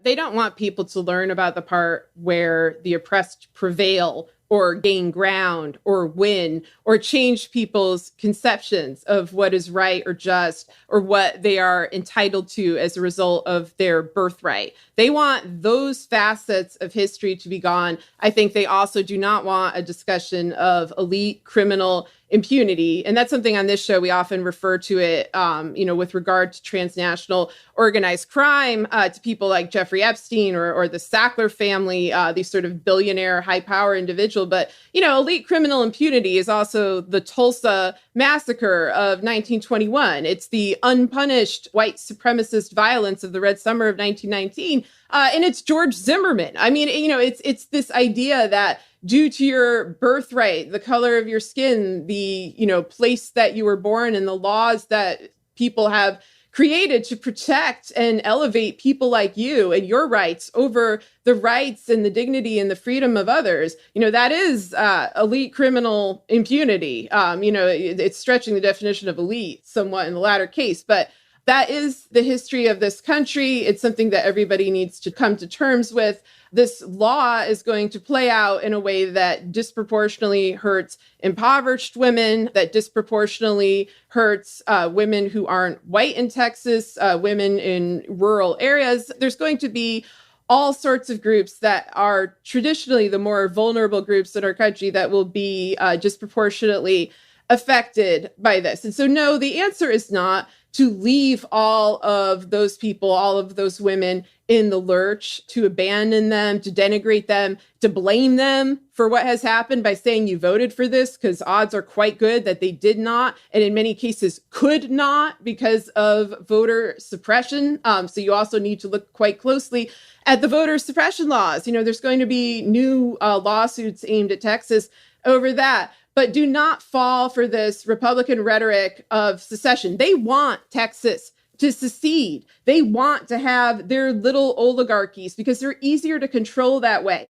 They don't want people to learn about the part where the oppressed prevail or gain ground or win or change people's conceptions of what is right or just or what they are entitled to as a result of their birthright. They want those facets of history to be gone. I think they also do not want a discussion of elite criminal impunity. And that's something on this show we often refer to it, with regard to transnational organized crime, to people like Jeffrey Epstein or the Sackler family, these sort of billionaire high power individual. But, elite criminal impunity is also the Tulsa massacre of 1921. It's the unpunished white supremacist violence of the Red Summer of 1919. And it's George Zimmerman. I mean, it's this idea that due to your birthright, the color of your skin, the, place that you were born, and the laws that people have created to protect and elevate people like you and your rights over the rights and the dignity and the freedom of others, that is elite criminal impunity. It's stretching the definition of elite somewhat in the latter case, but that is the history of this country. It's something that everybody needs to come to terms with. This law is going to play out in a way that disproportionately hurts impoverished women, that disproportionately hurts women who aren't white in Texas, women in rural areas. There's going to be all sorts of groups that are traditionally the more vulnerable groups in our country that will be disproportionately affected by this. And so, no, the answer is not to leave all of those people, all of those women in the lurch, to abandon them, to denigrate them, to blame them for what has happened by saying you voted for this, because odds are quite good that they did not, and in many cases could not because of voter suppression. So you also need to look quite closely at the voter suppression laws. There's going to be new lawsuits aimed at Texas over that. But do not fall for this Republican rhetoric of secession. They want Texas to secede. They want to have their little oligarchies because they're easier to control that way.